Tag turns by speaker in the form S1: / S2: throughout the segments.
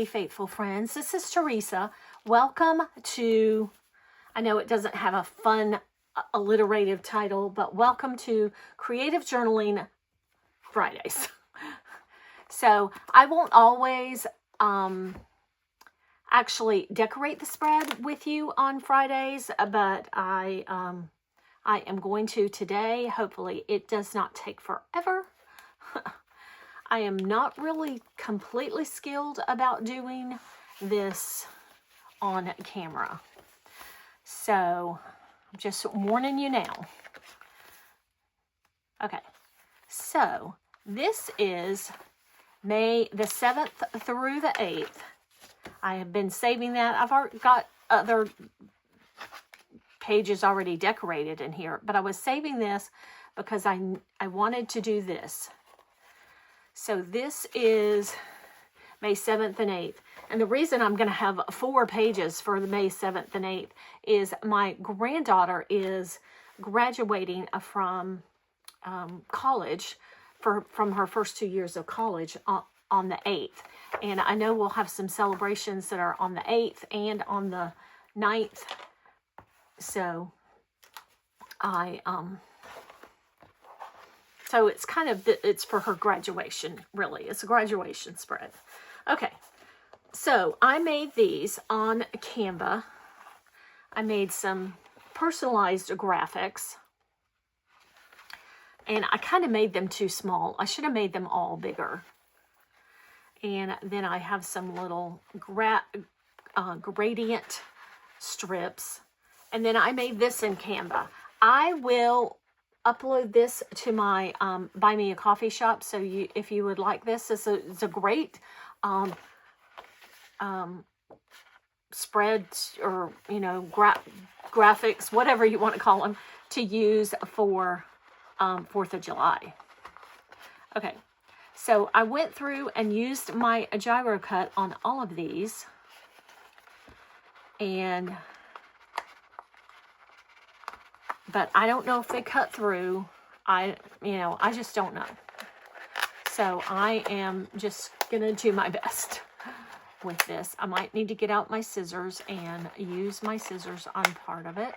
S1: Play Faithful friends. This is Teresa. Welcome to, I know it doesn't have a fun alliterative title, but welcome to Creative Journaling Fridays. So I won't always actually decorate the spread with you on Fridays, but I am going to today. Hopefully it does not take forever. I am not really completely skilled about doing this on camera. So I'm just warning you now. Okay, so this is May the 7th through the 8th. I have been saving that. I've already got other pages already decorated in here, but I was saving this because I wanted to do this. So this is May 7th and 8th. And the reason I'm going to have 4 pages for the May 7th and 8th is my granddaughter is graduating from college, from her first 2 years of college on the 8th. And I know we'll have some celebrations that are on the 8th and on the 9th. So so it's kind of, it's for her graduation, really. It's a graduation spread. Okay, so I made these on Canva. I made some personalized graphics. And I kind of made them too small. I should have made them all bigger. And then I have some little gradient strips. And then I made this in Canva. I will upload this to my Buy Me a Coffee shop. So if you would like this, it's a great spread, or graphics, whatever you want to call them, to use for 4th of July. Okay, so I went through and used my gyro cut on all of these, but I don't know if they cut through. I just don't know. So I am just gonna do my best with this. I might need to get out my scissors and use my scissors on part of it.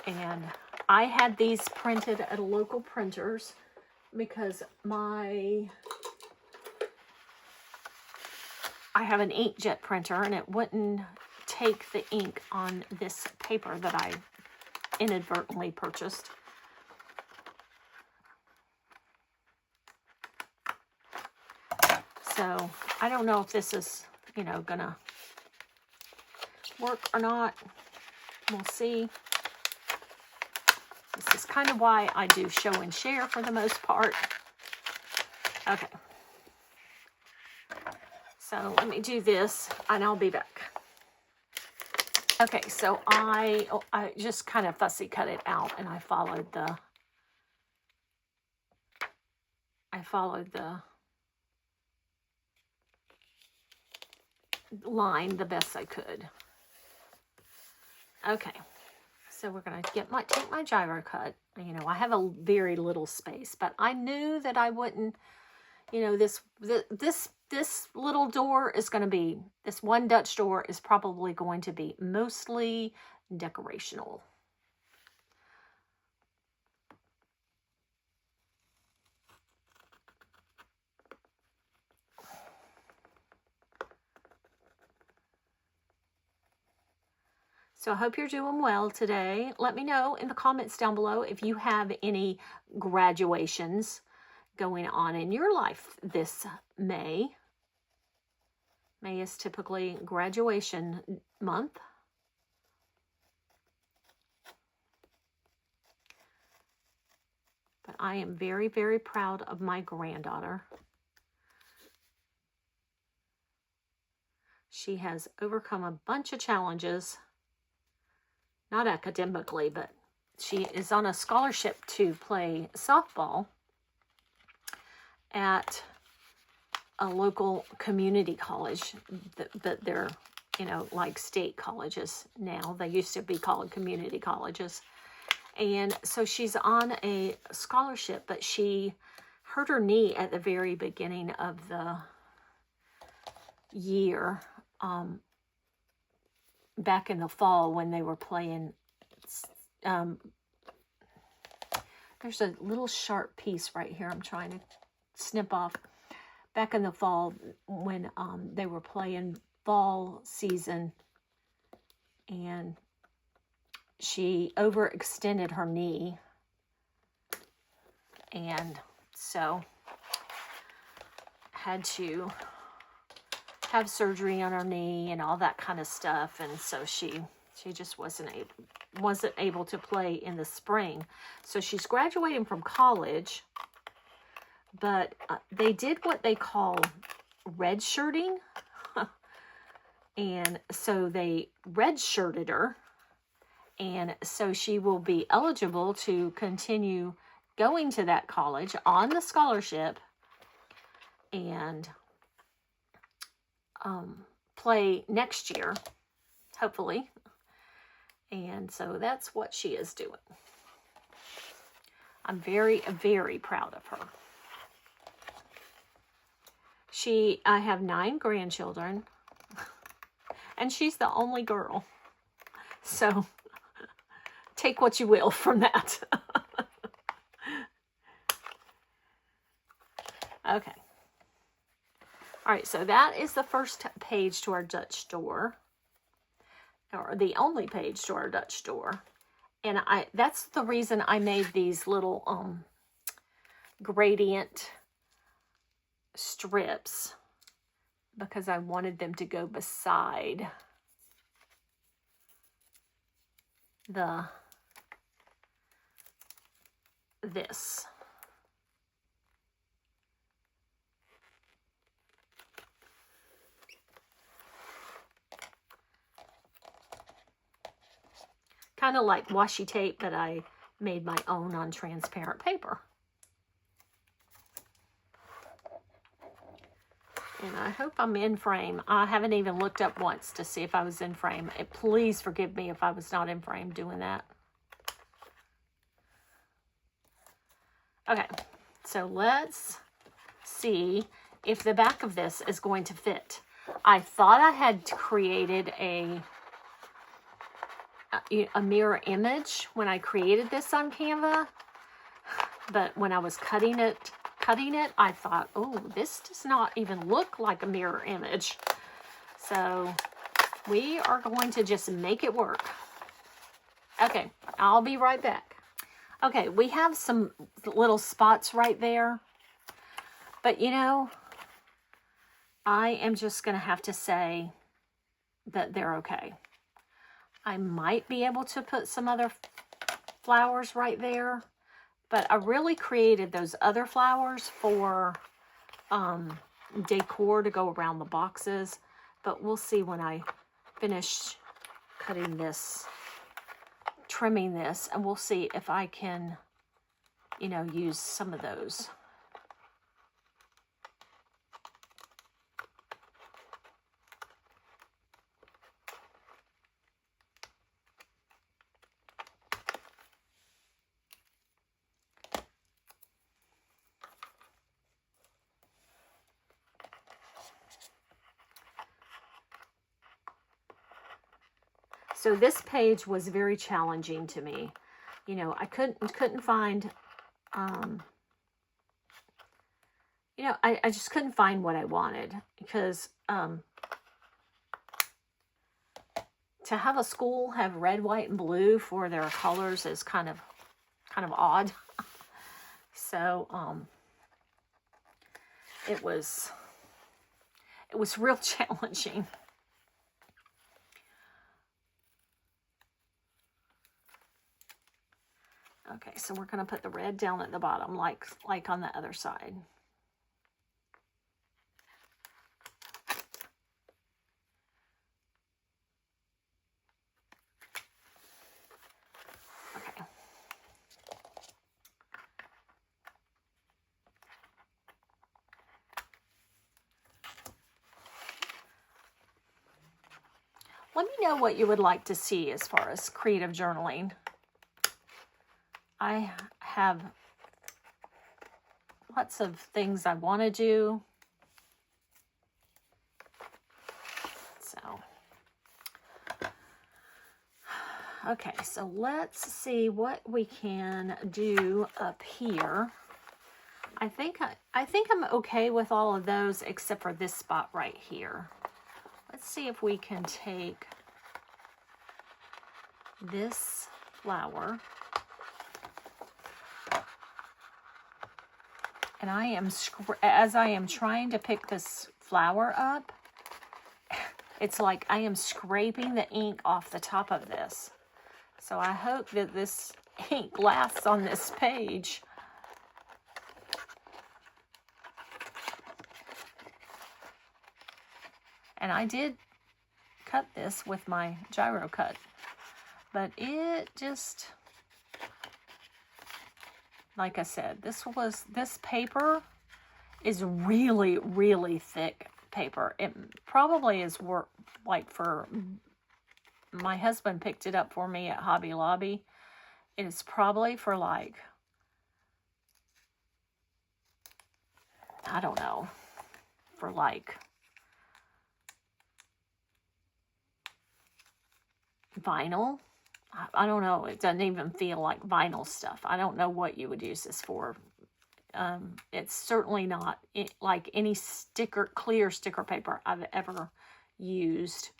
S1: And I had these printed at a local printer's because I have an inkjet printer and it wouldn't take the ink on this paper that I inadvertently purchased. So I don't know if this is, gonna work or not. We'll see. This is kind of why I do show and share for the most part. Okay. So let me do this and I'll be back. Okay, so I just kind of fussy cut it out and I followed the line the best I could. Okay. So we're going to take my gyro cut. I have a very little space, but I knew that I wouldn't, this little door is going to be, this one Dutch door is probably going to be mostly decorational. So I hope you're doing well today. Let me know in the comments down below if you have any graduations going on in your life this May. May is typically graduation month. But I am very, very proud of my granddaughter. She has overcome a bunch of challenges. Not academically, but she is on a scholarship to play softball at a local community college, but they're, like state colleges now. They used to be called community colleges. And so she's on a scholarship, but she hurt her knee at the very beginning of the year, back in the fall when they were playing. There's a little sharp piece right here I'm trying to snip off. Back in the fall when they were playing fall season, and she overextended her knee, and so had to have surgery on her knee and all that kind of stuff, and so she just wasn't able to play in the spring. So she's graduating from college, but they did what they call redshirting, and so they redshirted her, and so she will be eligible to continue going to that college on the scholarship and play next year, hopefully. And so that's what she is doing. I'm very, very proud of her. I have 9 grandchildren, and she's the only girl. So take what you will from that. Okay. All right, so that is the first page to our Dutch door, or the only page to our Dutch door. And that's the reason I made these little gradient strips, because I wanted them to go beside this. Kind of like washi tape, but I made my own on transparent paper. And I hope I'm in frame. I haven't even looked up once to see if I was in frame. Please forgive me if I was not in frame doing that. Okay, so let's see if the back of this is going to fit. I thought I had created a mirror image when I created this on Canva, but when I was cutting it, I thought, oh, this does not even look like a mirror image. So we are going to just make it work. Okay, I'll be right back. Okay, we have some little spots right there, but you know, I am just going to have to say that they're okay. I might be able to put some other flowers right there, but I really created those other flowers for decor to go around the boxes, but we'll see when I finish cutting this, trimming this, and we'll see if I can, you know, use some of those. So this page was very challenging to me. You know, I couldn't find, you know, I just couldn't find what I wanted, because to have a school have red, white, and blue for their colors is kind of odd. So it was real challenging. Okay, so we're going to put the red down at the bottom, like on the other side. Okay. Let me know what you would like to see as far as creative journaling. I have lots of things I want to do. So, okay, so let's see what we can do up here. I think I'm okay with all of those except for this spot right here. Let's see if we can take this flower, and as I am trying to pick this flower up, it's like I am scraping the ink off the top of this. So I hope that this ink lasts on this page. And I did cut this with my gyro cut, but it just, like I said, this paper is really, really thick paper. It probably is my husband picked it up for me at Hobby Lobby. It is probably for like, I don't know, for like vinyl. I don't know. It doesn't even feel like vinyl stuff. I don't know what you would use this for. It's certainly not like any clear sticker paper I've ever used.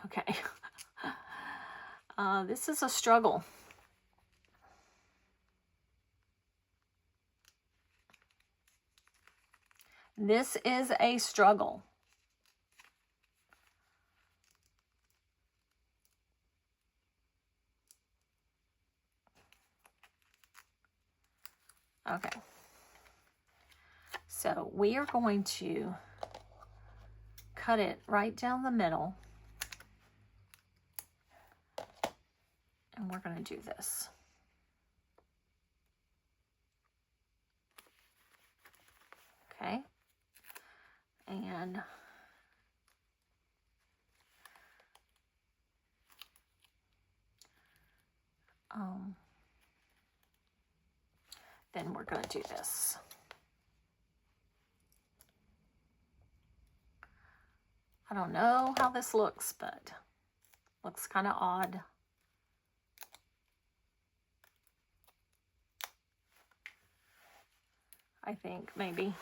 S1: Okay. This is a struggle. This is a struggle. Okay. So we are going to cut it right down the middle. And we're going to do this. Okay. And then we're going to do this. I don't know how this looks, but looks kind of odd. I think maybe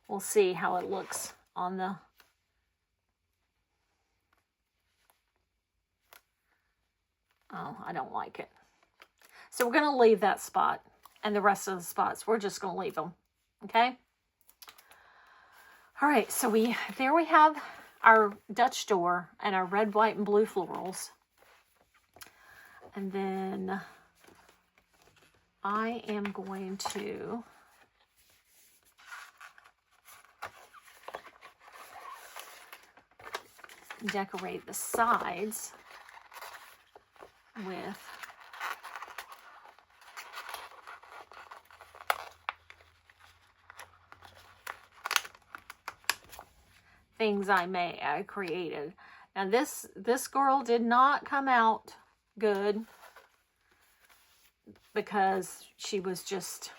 S1: we'll see how it looks on the I don't like it. So we're going to leave that spot, and the rest of the spots we're just going to leave them. Okay? All right, so there we have our Dutch door and our red, white, and blue florals. And then I am going to decorate the sides with things I created. Now this girl did not come out good because she was just,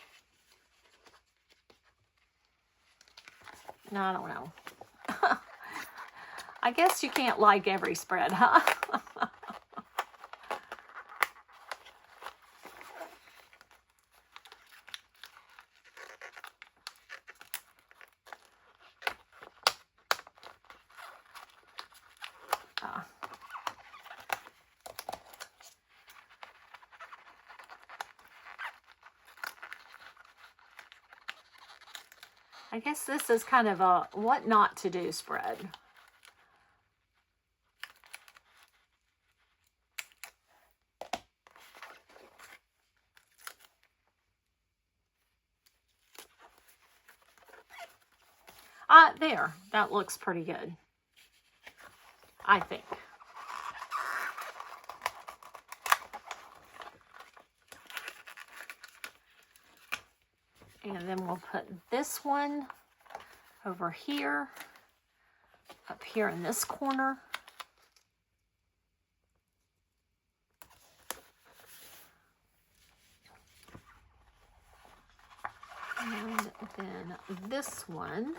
S1: I don't know. I guess you can't like every spread, huh? I guess this is kind of a what not to do spread. There, that looks pretty good, I think. And then we'll put this one over here, up here in this corner. And then this one.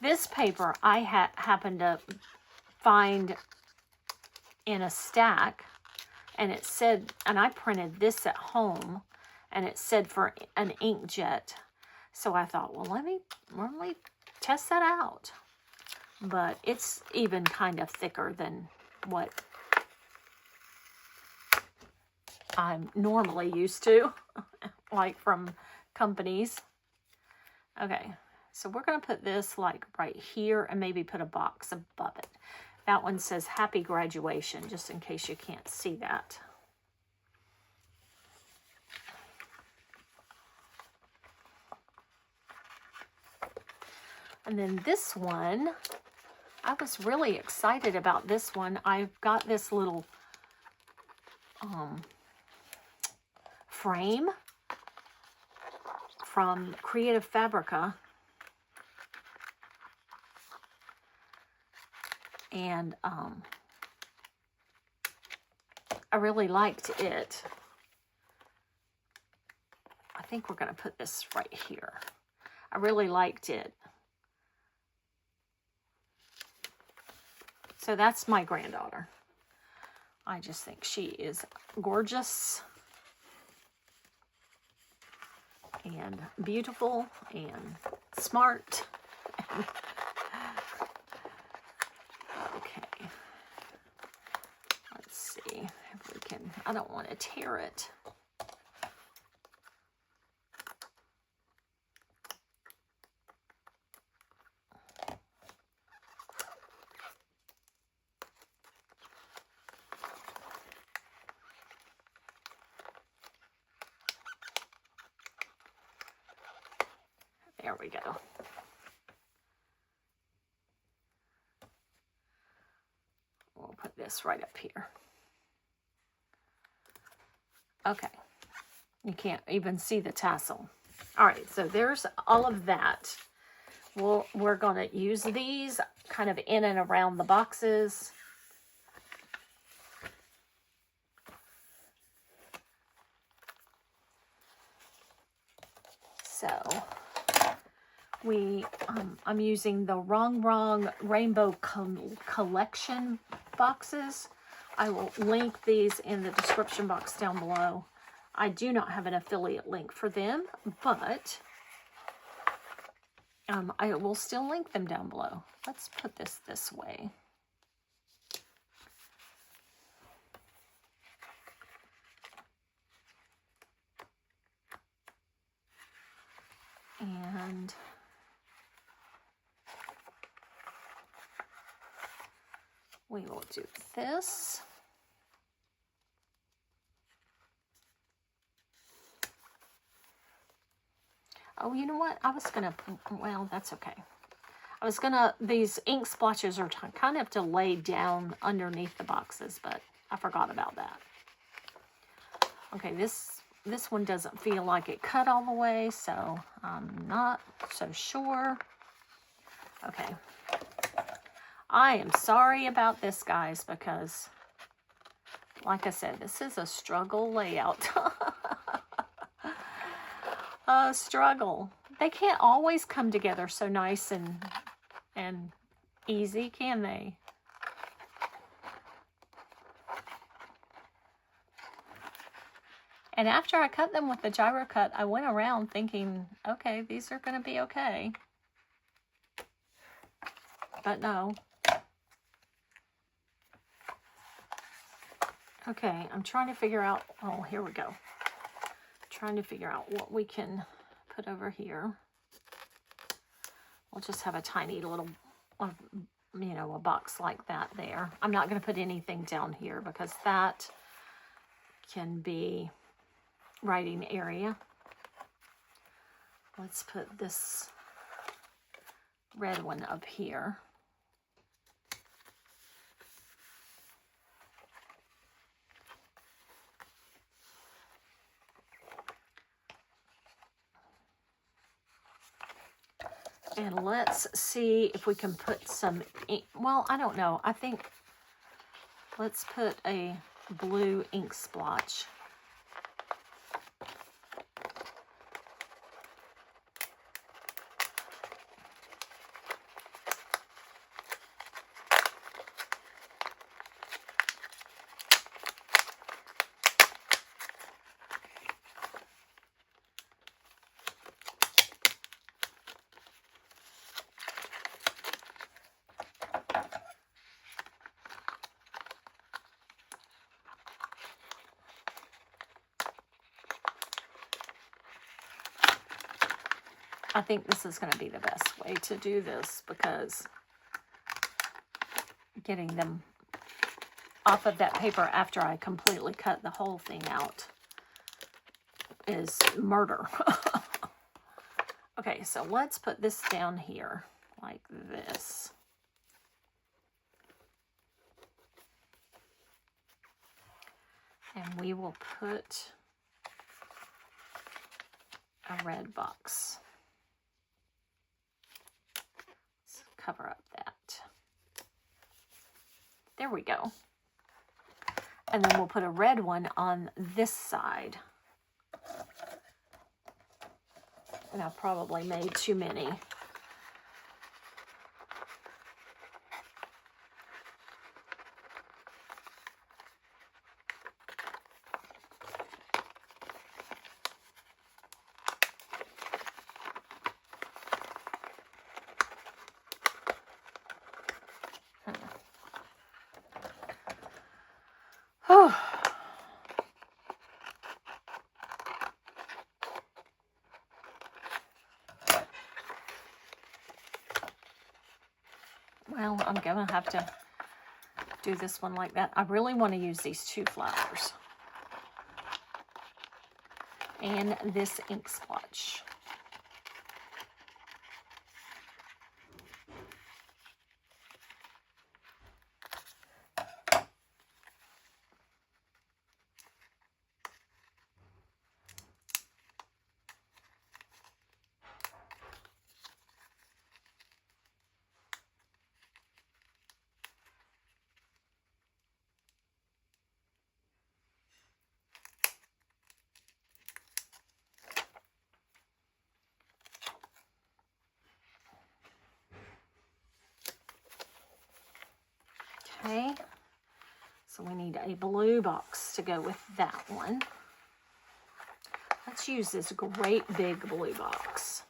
S1: This paper I happened to find in a stack, and it said, and I printed this at home, and it said for an inkjet. So I thought, well, let me test that out. But it's even kind of thicker than what I'm normally used to, like from companies. Okay, so we're going to put this like right here and maybe put a box above it. That one says Happy Graduation, just in case you can't see that. And then this one, I was really excited about this one. I've got this little frame from Creative Fabrica. And I really liked it. I think we're going to put this right here. I really liked it. So that's my granddaughter. I just think she is gorgeous and beautiful and smart. Okay. Let's see if we can, I don't want to tear it. There we go. We'll put this right up here. Okay. You can't even see the tassel. All right, so there's all of that. We're going to use these kind of in and around the boxes. So I'm using the Wrong Rainbow Collection boxes. I will link these in the description box down below. I do not have an affiliate link for them, but I will still link them down below. Let's put this way. And we will do this. Oh, you know what? I was going to, well, that's okay. I was going to, these ink splotches are kind of to lay down underneath the boxes, but I forgot about that. Okay, this one doesn't feel like it cut all the way, so I'm not so sure. Okay. I am sorry about this, guys, because, like I said, this is a struggle layout. A struggle. They can't always come together so nice and easy, can they? And after I cut them with the gyro cut, I went around thinking, okay, these are going to be okay. But no. Okay, I'm trying to figure out, oh, here we go. Trying to figure out what we can put over here. We'll just have a tiny little, you know, a box like that there. I'm not going to put anything down here because that can be writing area. Let's put this red one up here. And let's see if we can put some ink. Well, I don't know. I think let's put a blue ink splotch. I think this is going to be the best way to do this, because getting them off of that paper after I completely cut the whole thing out is murder. Okay, so let's put this down here like this. And we will put a red box. Let's cover up that. There we go. And then we'll put a red one on this side. And I've probably made too many. Oh. Well, I'm going to have to do this one like that. I really want to use these two flowers and this ink splotch. Okay, so we need a blue box to go with that one. Let's use this great big blue box.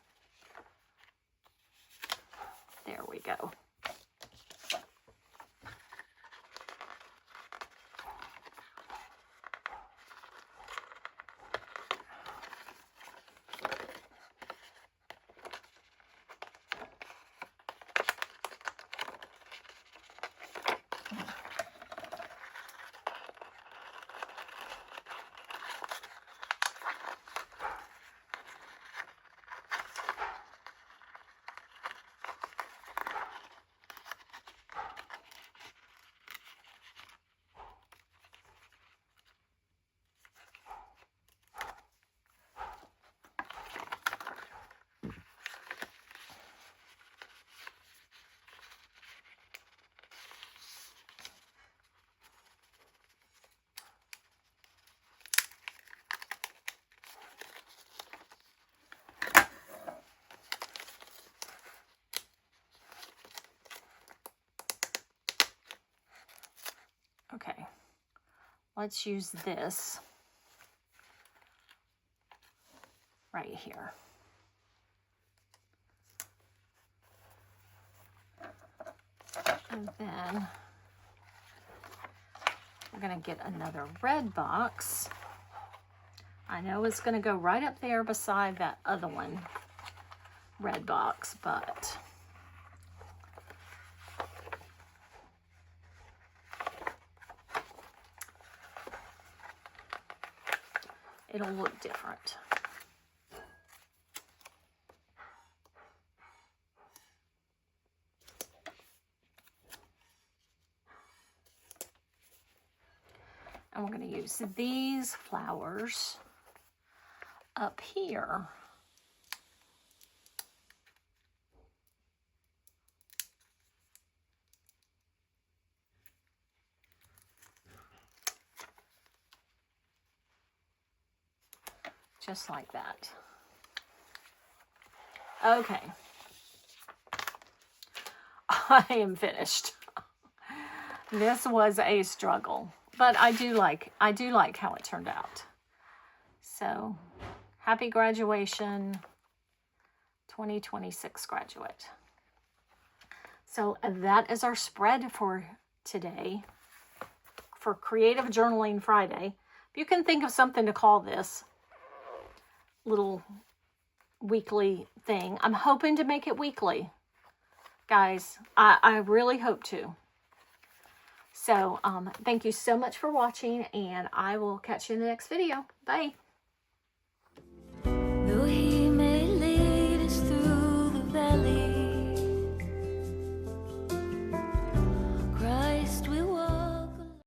S1: There we go. Okay, let's use this right here. And then we're going to get another red box. I know it's going to go right up there beside that other one, red box, but it'll look different. And we're going to use these flowers up here. Just like that. Okay. I am finished. This was a struggle, but I do like how it turned out. So, happy graduation, 2026 graduate. So that is our spread for today, for Creative Journaling Friday. If you can think of something to call this little weekly thing, I'm hoping to make it weekly, guys. I really hope to. So thank you so much for watching, and I will catch you in the next video. Bye.